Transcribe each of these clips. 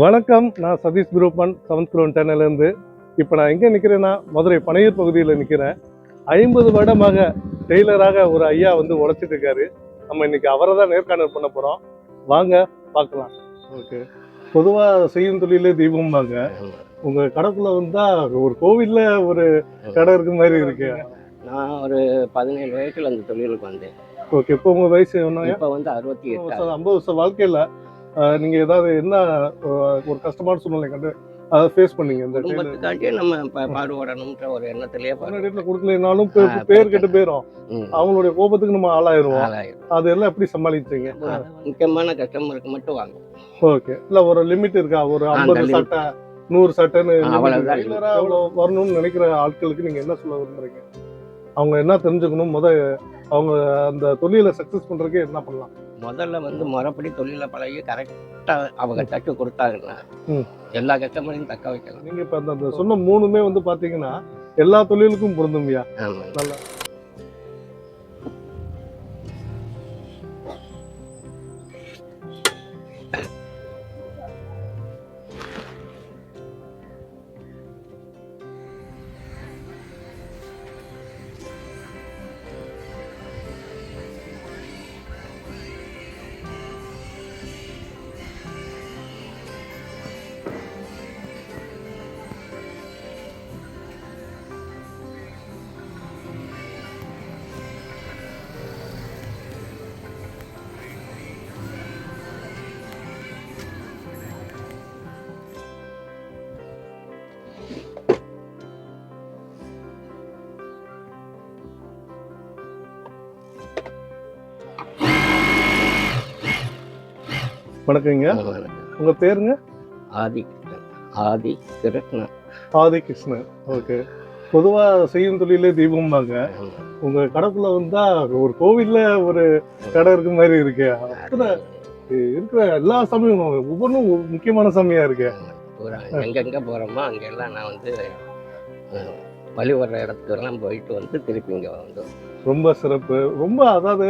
வணக்கம், நான் Satish குரூப்பன் 7th grown சேனல்லேருந்து. இப்போ நான் எங்கே நிற்கிறேன்னா, மதுரை பனையூர் பகுதியில் நிற்கிறேன். 50 வருடமாக டெய்லராக ஒரு ஐயா வந்து உழைச்சிட்டு இருக்காரு. நம்ம இன்னைக்கு அவரை தான் நேர்காணல் பண்ண போகிறோம். வாங்க பார்க்கலாம். ஓகே, பொதுவாக செய்யும் தொழிலே தெய்வம்பாங்க. உங்கள் கடைக்குள்ள வந்தால் ஒரு கோவிலில் ஒரு கடை இருக்க மாதிரி இருக்கு. நான் ஒரு 17 வயசுல அந்த தொழிலுக்கு வந்தேன். ஓகே, இப்போ உங்கள் வயசு என்ன? இப்போ வந்து 68. 50 வருஷம் வாழ்க்கையில் நீங்கள் ஏதாவது என்ன ஒரு கஷ்டமான சூழ்நிலை கண்டு அதை ஃபேஸ் பண்ணீங்க? இந்த குடும்பத்துக்காண்டியே நம்ம பாடுபடணும்ன்ற ஒரு எண்ணத்திலேயே வீட்டில் கொடுக்கலனாலும் பேர் கெட்டு போயிடும். அவங்களுடைய கோபத்துக்கு நம்ம ஆளாயிருவோம். அதெல்லாம் எப்படி சமாளிச்சீங்க? முக்கியமான கஸ்டமருக்கு மட்டும் வாங்க. ஓகே, இல்லை ஒரு லிமிட் இருக்கா? ஒரு 50 சட்டை 100 சட்டைன்னு வரணும்னு நினைக்கிற ஆட்களுக்கு நீங்கள் என்ன சொல்ல விரும்புறீங்க? அவங்க என்ன தெரிஞ்சுக்கணும்? அவங்க அந்த தொழிலை சக்ஸஸ் பண்ணுறதுக்கு என்ன பண்ணலாம்? முதல்ல வந்து முறைப்படி தொழிலை பழகி கரெக்டாக அவங்க தட்டு கொடுத்தாங்கன்னா எல்லா கஸ்டமரையும் தக்க வைக்கலாம். நீங்கள் இப்போ அந்த சொன்ன 3மே வந்து பார்த்தீங்கன்னா எல்லா தொழிலுக்கும் பொருந்தும்யா. நல்லா வணக்கங்க. உங்க பேருங்க? ஆதி கிருஷ்ணன். ஆதி கிருஷ்ணன். ஓகே, பொதுவா செய்யும் தொழிலே தெய்வம்பாங்க. உங்க கடைக்குள்ள வந்தா ஒரு கோவில்ல ஒரு கடை இருக்க மாதிரி இருக்கு. இருக்கிற எல்லா சாமியும் ஒவ்வொன்றும் முக்கியமான சாமியா இருக்கு. எங்கெங்க போறோமோ அங்கெல்லாம் நான் வந்து வழிபடுற இடத்துக்கெல்லாம் போயிட்டு வந்து திருப்பி இங்க வந்து ரொம்ப சிறப்பு. ரொம்ப அதாவது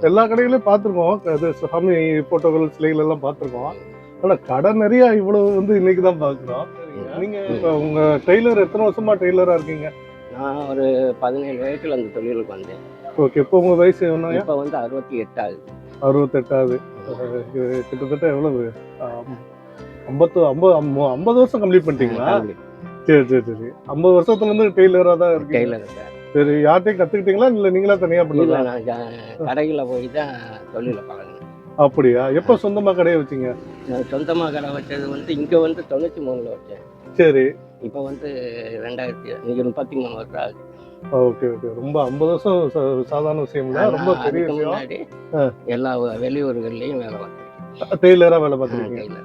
எல்லா கடைகளையும் பார்த்துருக்கோம், அது சாமி போட்டோகள் சிலைகள் எல்லாம் பார்த்துருக்கோம். ஆனால் கடை நிறைய இவ்வளவு வந்து இன்னைக்கு தான் பார்க்குறோம். நீங்க உங்க டெய்லர் எத்தனை வருஷமா டெய்லரா இருக்கீங்க? நான் ஒரு 17 வயசுல அந்த தொழிலுக்கு வந்தேன். ஓகே, இப்போ உங்க வயசு என்ன? இப்போ வந்து 68 ஆகுது. 68 ஆகுது. கிட்டத்தட்ட எவ்வளவு 50 வருஷம் கம்ப்ளீட் பண்ணிட்டீங்களா? சரி சரி சரி. 50 வருஷத்துல இருந்து டெய்லரா தான் இருக்கு. Tailor sir. சரி, யார்ட்டையும் கத்துக்கிட்டீங்களா இல்ல நீங்களா தனியா பண்ணீங்களா? கடையில போய் தான் தொழில பழகினேன். அப்படியா? எப்போ சொந்தமா கடையை வச்சீங்க? சொந்தமா கடை வச்சது வந்து இங்க வந்து 93ல வச்சேன். சரி. இப்போ வந்து 2033 வருஷம் ஆகுது. Okay okay. ரொம்ப 50 வருஷம் சாதாரண விஷயம் இல்ல, ரொம்ப பெரிய விஷயம். எல்லா வெளியூர்கள்லயும் வேலை பார்த்தேன். டெய்லரா வேலை பார்த்துருக்கீங்க.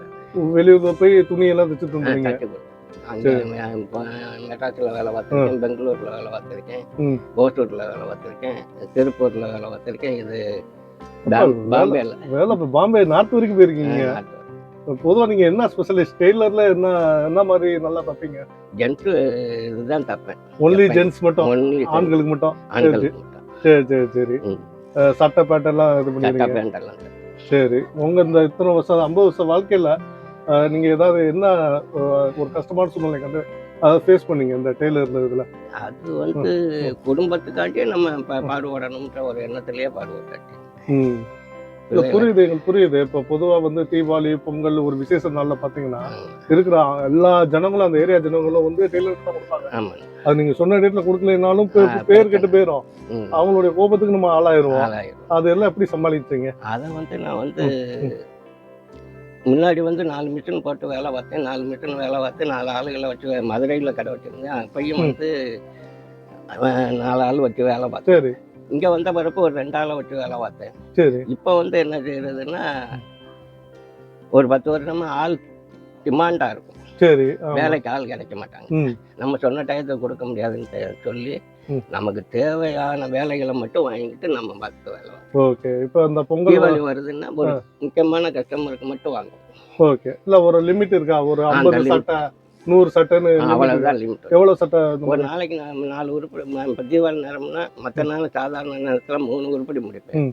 வெளியூர்ல போய் துணி எல்லாம் வச்சு தந்துருக்கீங்க. அங்கே மெட்ராஸில் வேலை பார்த்துருக்கேன், பெங்களூரில் வேலை பார்த்துருக்கேன், ஓசூரில் வேலை பார்த்துருக்கேன், திருப்பூரில் வேலை பார்த்துருக்கேன். இது பாம்பேல வேலை. பாம்பே நார்த் வரைக்கும் போயிருக்கீங்க. பொதுவாக நீங்கள் என்ன ஸ்பெஷலிஸ்ட் டெய்லரில்? என்ன மாதிரி நல்லா தைப்பீங்க? ஜென்ஸு இதுதான் தைப்பேன். ஒன்லி ஜென்ஸ் மட்டும்? ஆண்களுக்கு மட்டும்? சரி சரி சரி. சட்டை பேண்டெல்லாம் இது பண்ணுவீங்க? சரி. உங்கள் இந்த இத்தனை வருஷம் 50 வருஷம் வாழ்க்கையில் நீங்கள் ஏதாவது என்ன ஒரு கஷ்டமான சூழ்நிலை கண்டு அதை ஃபேஸ் பண்ணீங்க இந்த டெய்லரில் இதில்? அது வந்து குடும்பத்துக்காண்டியே நம்ம பாடுபடணுன்ற ஒரு எண்ணத்திலேயே பாடுபட்டாச்சு. புரியுது, எங்களுக்கு புரியுது. இப்போ பொதுவாக வந்து தீபாவளி, பொங்கல், ஒரு விசேஷ நாளில் பார்த்தீங்கன்னா இருக்கிற எல்லா ஜனங்களும், அந்த ஏரியா ஜனங்களும் வந்து டெய்லருக்கு தான் கொடுப்பாங்க. அது நீங்கள் சொன்ன டேட்டில் கொடுக்கலனாலும் பேர் கெட்டு போயிடும். அவங்களுடைய கோபத்துக்கு நம்ம ஆளாயிருவோம். அதெல்லாம் எப்படி சமாளிச்சீங்க? அதை வந்து நான் வந்து முன்னாடி வந்து 4 மிஷின் போட்டு வேலை பார்த்தேன். 4 மிஷின் வேலை பார்த்து 4 ஆளுகளை வச்சு மதுரையில் கடை வச்சுருந்தேன். அப்பையும் வந்து 4 ஆள் வச்சு வேலை பார்த்தேன். சரி. இங்கே வந்த பிறப்பு ஒரு 2 ஆளை வச்சு வேலை பார்த்தேன். சரி. இப்போ வந்து என்ன செய்யறதுன்னா ஒரு 10 வருஷமா ஆள் டிமாண்டாக இருக்கும். சரி. வேலைக்கு ஆள் கிடைக்க மாட்டாங்க. நம்ம சொன்ன டயத்துக்கு கொடுக்க முடியாதுன்னு சொல்லி நமக்கு தேவையான வேலைகளை மட்டும் வாங்கிட்டு நம்ம பார்த்து வேலை. ஓகே, இப்போ அந்த பொங்கல் தீபாவளி வருதுன்னா ஒரு முக்கியமான கஸ்டமருக்கு மட்டும் வாங்க. ஓகே, இல்லை ஒரு லிமிட் இருக்கா? ஒரு 50 சட்டை 100 சட்டைன்னு? அவ்வளோதான் லிமிட். எவ்வளோ சட்டை? ஒரு நாளைக்கு நான் 4 உருப்படி. இப்போ தீபாவளி நேரம்னா மற்ற நாள் சாதாரண நேரத்தில் 3 உருப்படி முடிப்பேன்.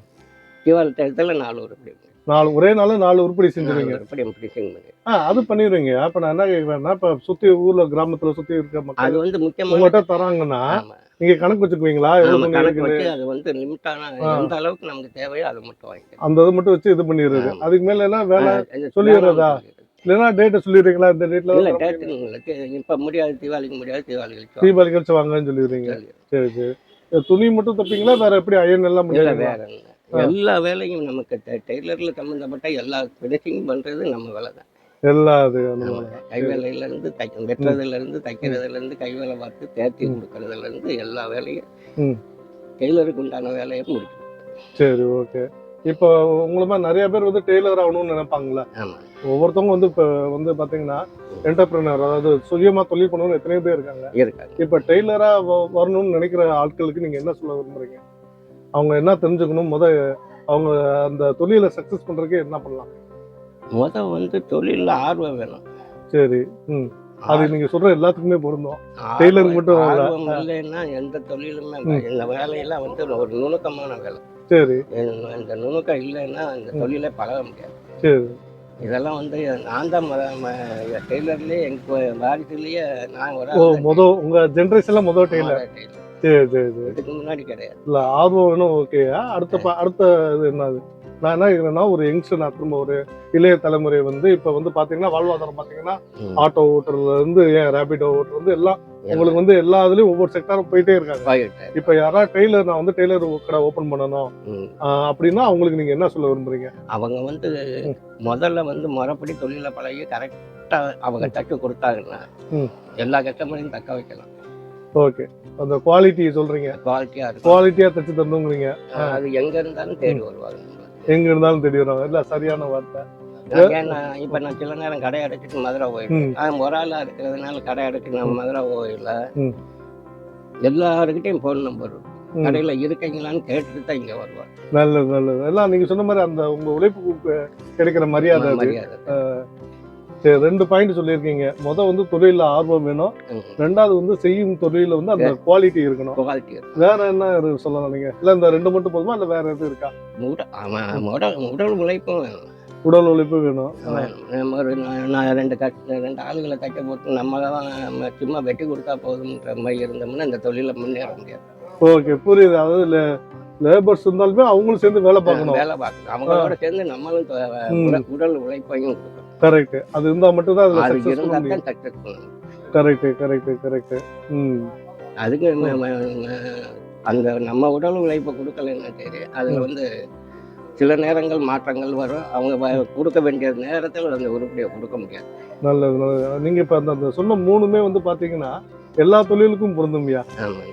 தீபாவளி டயத்தில் 4 உருப்படி முடிப்பேன். ஒரே நாள் 4 உருப்படி செஞ்சுருவீங்க. ஃபினிஷிங் பண்ணி அது பண்ணிடுவீங்க. அப்ப நான் என்ன கேட்குறேன்னா, இப்ப சுத்தி ஊர்ல கிராமத்துல சுத்தி இருக்க அது மக்கள் வந்து முக்கியமான உங்கள்கிட்ட தராங்கன்னா ஆமா நீங்க கணக்கு வச்சுக்குவீங்களா? எவ்வளவு நம்ம துணி கணக்கு இருக்குது? வச்சு அது வந்து லிமிட்டான ஆ. எந்த அளவுக்கு நமக்கு தேவையோ அதை மட்டும் வாங்கிக்கலாம். அந்த இது மட்டும் வச்சு இது பண்ணிடுறது. ஆமா. அதுக்கு மேல என்ன வேலை இது சொல்லிடுறதா? வேணாம்னு சொல்லிடுறது. இல்லைன்னா டேட்டை சொல்லிடுறீங்களா? இந்த டேட்ல இல்ல தான் தர டேட்டு முடியும். இப்ப முடியாது, தீபாவளிக்கு முடியாது, தீபாவளி கழிச்சு தீபாவளி கழிச்சு வாங்கன்னு சொல்லிடுறீங்க. சொல்லிடுறோம். சரி சரி. துணி மட்டும் தைப்பீங்களா? வேற எப்படி அயன் எல்லாம் இல்ல பண்ணுவீங்களா? வேற இல்ல. எல்லா வேலையும் நமக்கு டெய்லர்ல சம்பந்தப்பட்ட எல்லா ஃபினிஷிங் பண்றது நம்ம வேலை தான். எல்லாம் அது அந்த ஆமா. மாதிரி. கைவேலையில இருந்து வெட்டுறதுல இருந்து தைக்கிறதுல இருந்து கைவேலை பார்த்து தேர்த்தி ம். கொடுக்கறதுல இருந்து எல்லா வேலையும் ம். டெய்லருக்கு உண்டான வேலையை முடிக்கும். சரி, ஓகே. இப்போ உங்களை மாதிரி நிறைய பேர் வந்து டெய்லர் ஆகணும்னு நினைப்பாங்களே. ஆமா. ஒவ்வொருத்தவங்க வந்து இப்போ வந்து பார்த்தீங்கன்னா என்டர்பிரினர், அதாவது சுயமா தொழில் பண்ணணும்னு எத்தனையோ பேர் இருக்காங்க. இருக்காது. இப்போ டெய்லரா வரணும்னு நினைக்கிற ஆட்களுக்கு நீங்க என்ன சொல்ல விரும்புறீங்க? அவங்க என்ன தெரிஞ்சுக்கணும்? அவங்க அந்த தொழிலை சக்சஸ் பண்றதுக்கு என்ன பண்ணலாம்? வந்து தொழில்ல ஆர்வம் வேணும். சரி. ம். அது நீங்க சொல்ற எல்லாத்துக்குமே பொருந்தும். டெய்லருக்கு மட்டும் இல்ல. ஆர்வம் இல்லைன்னா எந்த தொழிலுமே இந்த வேலையெல்லாம் வந்து ஒரு நுணுக்கமான வேலை. சரி. இந்த நுணுக்கம் இல்லைன்னா இந்த தொழிலே பழக முடியாது. சரி. இதெல்லாம் வந்து நான் தான் டெய்லர்லயே எங்க வாரிசுலயே நான் ஒரு உங்க ஜெனரேஷன்ல டெய்லர். டெய்லர். சரி சரி சரி. இதுக்கு முன்னாடி கிடையாது. இல்ல ஆர்வம் வேணும், ஓகே. அடுத்த இது என்னது? நான் என்ன கேட்குறேன்னா, ஒரு யங்ஸ்டர், நான் திரும்ப ஒரு இளைய தலைமுறை வந்து இப்போ வந்து பார்த்தீங்கன்னா வாழ்வாதாரம் பார்த்தீங்கன்னா ஆட்டோ ஓட்டுறதுல இருந்து ரேபிடோ ஓட்டுறது வந்து எல்லாம் உங்களுக்கு வந்து எல்லா இதுலயும் ஒவ்வொரு செக்டாரும் போயிட்டே இருக்காங்க. இப்போ யாராவது டெய்லர், நான் வந்து டெய்லர் கடை ஓப்பன் பண்ணணும் அப்படின்னா அவங்களுக்கு நீங்க என்ன சொல்ல விரும்புறீங்க? அவங்க வந்து முதல்ல வந்து முறைப்படி தொழில பழகி கரெக்டா அவங்க தக்க கொடுத்தாங்கன்னா எல்லா கஸ்டமரையும் தக்க வைக்கலாம். ஓகே. அந்த குவாலிட்டி சொல்றீங்க, குவாலிட்டியா தச்சு தரணுங்கிறீங்க. அது எங்க இருந்தாலும் தேடி வருவாங்க. எங்க இருந்தாலும் தேடி வருவாங்க. இல்ல சரியான வார்த்தை. இப்ப நான் சில நேரம் கடை அடைச்சிட்டு மதுரை போயிடுவேன். ஒரு ஆளா இருக்கிறதுனால கடை அடைச்சு நம்ம மதுரை போயிடல. எல்லாருக்கிட்டையும் போன் நம்பர் கடையில இருக்கீங்களான்னு கேட்டுட்டு தான் இங்க வருவாங்க. நல்லது நல்லது. எல்லாம் நீங்க சொன்ன மாதிரி அந்த உங்க உழைப்புக்கு கிடைக்கிற மரியாதை. சரி, 2 பாயிண்ட் சொல்லியிருக்கீங்க. வந்து தொழில ஆர்வம் வேணும். 2வது வந்து செய்யும் தொழில வந்து அந்த குவாலிட்டி இருக்கணும். வேற என்ன சொல்லலாம் நீங்க? இல்ல இந்த 2 மட்டும் போதுமா, இல்ல வேற எதுவும் இருக்கா? உடல் உழைப்பும் வேணும். உடல் உழைப்பு வேணும். நான் 2 ஆளுகளை தைக்க போட்டு நம்ம சும்மா வெட்டி கொடுத்தா போதும்ன்ற மாதிரி இருந்தோம்னா இந்த தொழில முன்னேற முடியாது. ஓகே, புரியுது. அதாவது லேபர்ஸ் இருந்தாலுமே அவங்களும் சேர்ந்து வேலை பார்க்கணும். அவங்களோட சேர்ந்து நம்மளும் உடல் உழைப்பையும் கொடுக்கணும். கரெக்ட். அது இருந்தா மட்டும் தான் அதுல சக்சஸ் பண்ண முடியும். Correct correct correct. அதுக்கு அந்த நம்ம உடல் உழைப்பை கொடுக்கலன்னா சரி, அதுல வந்து சில நேரங்கள் மாற்றங்கள் வரும். அவங்க கொடுக்க வேண்டிய நேரத்தில் அந்த உருப்படியை கொடுக்க முடியாது. நல்லது நல்லது. நீங்க இப்ப அந்த சொன்ன 3மே வந்து பாத்தீங்கன்னா எல்லா தொழிலுக்கும் பொருந்தும்யா.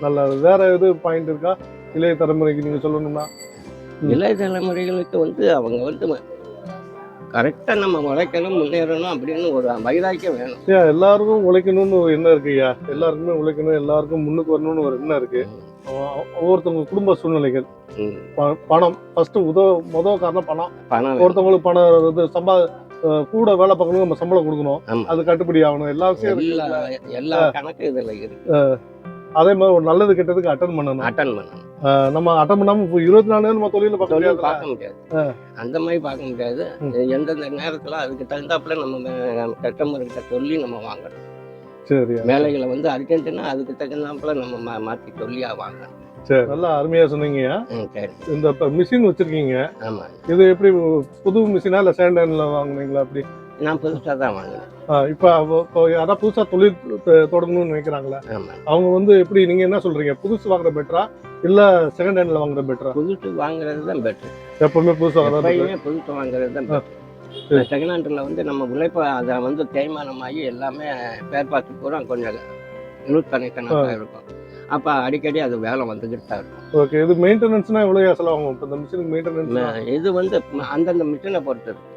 நல்லது. வேற எது பாயிண்ட் இருக்கா இளைய தலைமுறைக்கு நீங்க சொல்லணும்னா? இளைய தலைமுறைகளுக்கு வந்து அவங்க வந்து கரெக்டா நம்ம உழைக்கணும், முன்னேறணும் அப்படின்னு ஒரு வைராக்கியம் வேணும். எல்லாருக்கும் உழைக்கணும்னு ஒரு எண்ணம் இருக்குயா. எல்லாருக்குமே உழைக்கணும், எல்லாருக்கும் முன்னுக்கு வரணும்னு ஒரு எண்ணம் இருக்கு. ஒவ்வொருத்தவங்க குடும்ப சூழ்நிலைகள், பணம் ஃபர்ஸ்ட் முதல் காரணம் பணம். ஒருத்தவங்களுக்கு பணம் கூட வேலை பார்க்கணும், நம்ம சம்பளம் கொடுக்கணும், அது கட்டுப்படி ஆகணும். எல்லா எல்லா கணக்கு இதுல இருக்கு. அதே மாதிரி ஒரு நல்லது கெட்டதுக்கு அட்டன் பண்ணணும். நம்ம அட்டன் பண்ணாம 24 நேரம் நம்ம தொழில பார்க்க முடியாது. அந்த மாதிரி பார்க்க முடியாது. எந்தெந்த நேரத்துல அதுக்கு தகுந்தாப்புல நம்ம கஸ்டமர் கிட்ட சொல்லி நம்ம வாங்கணும். சரி. வேலைகளை வந்து அர்ஜென்ட்னா அதுக்கு தகுந்தாப்புல நம்ம மாற்றி சொல்லியா வாங்கணும். சரி, நல்லா அருமையா சொன்னீங்க. இந்த மிஷின் வச்சிருக்கீங்க. ஆமா. இது எப்படி புது மிஷினா இல்ல செகண்ட் ஹேண்ட்ல வாங்குனீங்களா? அப்படி நான் புதுசா தான் வாங்கினேன். இப்போ யாராவது புதுசா தொழில் தொடங்கணும்னு நினைக்கிறாங்களா? அவங்க வந்து எப்படி, நீங்க என்ன சொல்றீங்க? புதுசு வாங்குற பெட்டரா இல்ல செகண்ட் ஹேண்ட்ல வாங்குற பெட்டரா? புதுசு வாங்குறது தான் பெட்டர். எப்பவுமே புதுசு வாங்குறது தான் பெட்டர். செகண்ட் ஹேண்ட்ல வந்து நம்ம உழைப்ப அதை வந்து தேய்மானமாகி எல்லாமே பேர் பார்த்து பூரா கொஞ்சம் லூஸ் கனெக்ஷனாக இருக்கும். அப்ப அடிக்கடி அது வேலை வந்துகிட்டு தான் இருக்கும். ஓகே. இது மெயின்டெனன்ஸ்னா எவ்வளவு செலவாகும்? இப்போ இந்த மிஷினுக்கு மெயின்டெனன்ஸ் இது வந்து அந்தந்த மிஷினை பொறுத்து இருக்கு.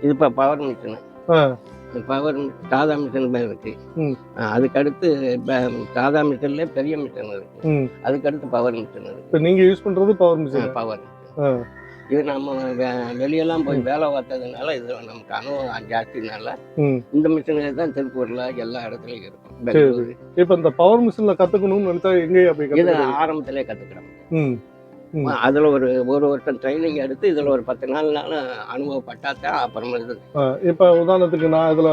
இது இப்போ பவர் மிஷினு, பவர் சாதா மிஷின் இருக்கு. அதுக்கு அடுத்து சாதா மிஷின்ல பெரிய மிஷின் இருக்கு. அதுக்கு அடுத்து பவர் மிஷின் இருக்கு. இப்போ நீங்க யூஸ் பண்றது பவர் மிஷின். பவர் இது நம்ம வெளியெல்லாம் போய் வேலை பார்த்ததுனால இது நமக்கு அனுபவம் ஜாஸ்தினால இந்த மிஷினே தான் திருப்பூர்ல எல்லா இடத்துலயும் இருக்கும். இப்ப இந்த பவர் மிஷின்ல கத்துக்கணும்னு நினைச்சா எங்கேயா போய் இது ஆரம்பத்திலே கத்துக்கிறோம். ம். அதுல ஒரு ஒரு வருஷம் ட்ரைனிங் எடுத்து இதுல ஒரு 10 நாள் அனுபவப்பட்டா தான் அப்புறமா இது. இப்ப உதாரணத்துக்கு நான் இதுல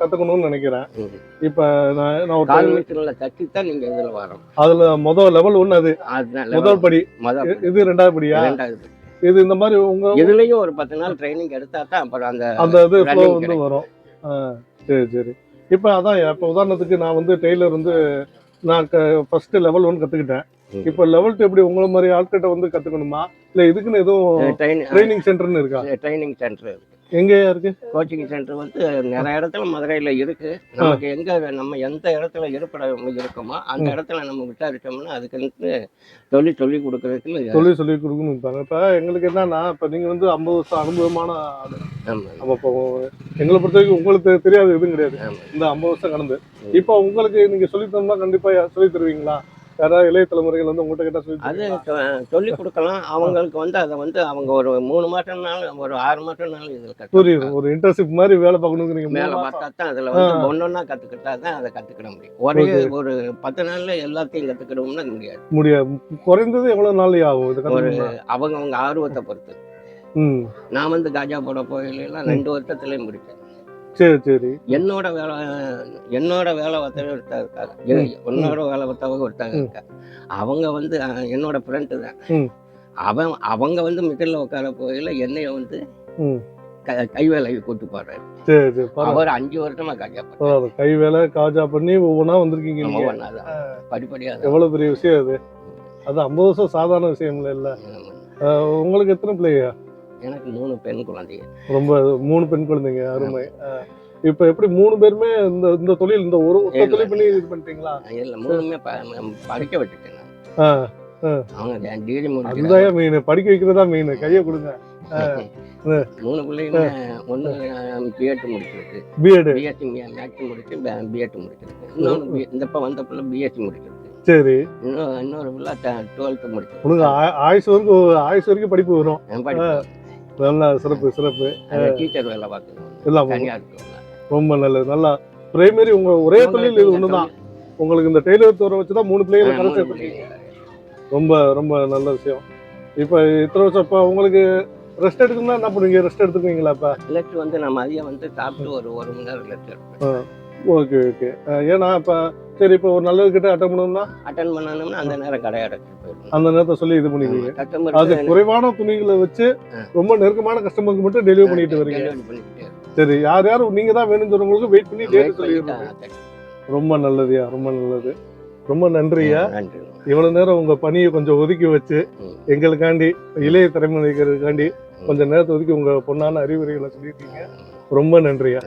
கத்துக்கணும்னு நினைக்கிறேன். ம். இப்ப நான் ஒரு கால் மீட்டர்ல தட்டி தான் நீங்க இதுல வரணும். அதுல முதல் லெவல் 1 அது அதுதான் முதல் படி. முதல் இது 2வது படியா? 2வது. இது இந்த மாதிரி உங்க இதுலயும் ஒரு 10 நாள் ட்ரைனிங் எடுத்தா தான் அப்புறம் அந்த இது ஃப்ளோ running வந்து கிடைக்கும். வரும். சரி சரி. இப்ப அதான் இப்ப உதாரணத்துக்கு நான் வந்து டெய்லர் வந்து நான் ஃபர்ஸ்ட் லெவல் 1 கத்துக்கிட்டேன். ம். இப்ப லெவல் 2 எப்படி உங்கள மாதிரி ஆட்கிட்ட வந்து கத்துக்கணுமா, இல்ல இதுக்குன்னு எதுவும் ட்ரைனிங் சென்டர்னு இருக்கா? ட்ரைனிங் சென்டர் இருக்கு. எங்கயா இருக்கு? கோச்சிங் சென்டர் வந்து நிறைய இடத்துல மதுரையில இருக்கு. நமக்கு எங்க நம்ம எந்த இடத்துல இருப்பிட இருக்கோமோ அந்த இடத்துல நம்ம விசாரிச்சோம்னா அதுக்கு சொல்லி கொடுக்கறதுக்கு சொல்லி கொடுக்கணும். இப்ப எங்களுக்கு என்னன்னா, இப்ப நீங்க வந்து 50 வருஷம் அனுபவமான ஆளு. ஆமா. அப்ப இப்போ எங்களை பொறுத்த வரைக்கும் உங்களுக்கு தெரியாது எதுவும் கிடையாது. ஆமா. இந்த 50 வருஷம் கடந்து இப்போ உங்களுக்கு நீங்க சொல்லி தரணும்னா கண்டிப்பா சொல்லி தருவீங்களா? யாராவது இளைய தலைமுறைகள் வந்து உங்கள்கிட்ட கேட்டா சொல்லி அது தருவீங்களா? சொல்லி கொடுக்கலாம். அவங்களுக்கு வந்து அதை வந்து அவங்க ஒரு 3 மாசம்னாலும் ஒரு 6 மாசம்னாலும் இதில் புரியுது. ஒரு இன்டர்ன்ஷிப் மாதிரி வேலை பார்க்கணுங்கிறீங்க. மேலே பார்த்தா தான் அதில் வந்து ஒன்னொன்னா கற்றுக்கிட்டா தான் அதை கற்றுக்கிட முடியும். ஒரே ஒரு 10 நாள்ல எல்லாத்தையும் கற்றுக்கிடணும்னா முடியாது. குறைந்தது எவ்வளவு நாள் ஆகும் இது ஒரு கத்துக்கணும்னா? அவங்க ஆர்வத்தை பொறுத்து. ம். நான் வந்து காஜா போட போயிலாம் 2 வருஷத்துலேயே முடிச்சேன். சரி சரி. என்னோட வேலை ஒருத்தர் இருக்காங்க. என்னோட வேலை ஒருத்தவங்க இருக்காங்க. அவங்க வந்து என்னோட ஃப்ரெண்டு தான். அவங்க வந்து மிடில் உட்கார போயில என்னைய வந்து கை வேலைக்கு கூட்டு போறாரு. சரி சரி. அவர் 5 வருஷமா காஜா போறாரு. கை வேலை காஜா பண்ணி ஒவ்வொன்றா வந்திருக்கீங்க. படிப்படியா எவ்வளவு பெரிய விஷயம் அது. அது 50 வருஷம் சாதாரண விஷயம் இல்ல. உங்களுக்கு எத்தனை பிள்ளைங்க? எனக்கு 3 பெண் குழந்தைங்க. ரொம்ப 3 பெண் குழந்தைங்க. அருமை. இப்ப எப்படி 3 பேருமே இந்த தொழில் இந்த ஒரு தொழில் பண்ணி இது பண்ணிட்டீங்களா? இல்ல 3மே படிக்க விட்டுட்டேன். அவங்க டிகிரி முடிச்சு அதுதான் மெயின். படிக்க வைக்கிறதா மெயின். கையை கொடுங்க. 3 பிள்ளைங்க. ஒன்று பிஎட் முடிச்சிருக்கு. பிஎஸ்சி மேக்ஸ் முடிச்சு பிஎட் முடிச்சிருக்கு. இன்னொன்று இந்த வந்த பிள்ளை பிஎஸ்சி முடிச்சிருக்கு. சரி. இன்னொரு பிள்ளை 12th முடிச்சு. உங்களுக்கு ஆயுசு வரைக்கும் படிப்பு வரும். நல்லா சிறப்பு. டீச்சர் வேலை பார்க்கணும். ரொம்ப நல்லது. நல்லா பிரைமரி உங்க ஒரே தொழில் இது ஒண்ணுதான். உங்களுக்கு இந்த டெய்லர் துறை வச்சுதான் 3 பிள்ளைகளை கடைசி எடுத்துருக்கீங்க. ரொம்ப நல்ல விஷயம். இப்ப இத்தனை வருஷம் இப்ப உங்களுக்கு ரெஸ்ட் எடுக்கணும்னா என்ன பண்ணுவீங்க? ரெஸ்ட் எடுத்துக்குவீங்களா? இப்ப ரெஸ்ட் வந்து நான் மதியம் வந்து சாப்பிட்டு ஒரு 1 மணி நேரம் ரெஸ்ட் எடுப்பேன். ஓகே. ஏன்னா இப்ப சரி இப்ப ஒரு நல்லது கிட்ட அட்டன் பண்ணணும்னா அந்த நேரம் கடை அடைச்சு போயிடும். அந்த நேரத்தை சொல்லி இது பண்ணிடுவீங்க. அது குறைவான துணிகளை வச்சு ரொம்ப நெருக்கமான கஸ்டமருக்கு மட்டும் டெலிவரி பண்ணிட்டு வரீங்க. சரி. யார் நீங்க தான் வேணும்னு சொல்றவங்களுக்கு வெயிட் பண்ணி டேட் சொல்லிடுறீங்க. ரொம்ப நல்லதுயா. ரொம்ப நன்றியா. இவ்வளவு நேரம் உங்க பணியை கொஞ்சம் ஒதுக்கி வச்சு எங்களுக்காண்டி இளைய தலைமுறைக்காண்டி கொஞ்சம் நேரத்தை ஒதுக்கி உங்க பொண்ணான அறிவுரைகளை சொல்லியிருக்கீங்க. ரொம்ப நன்றியா.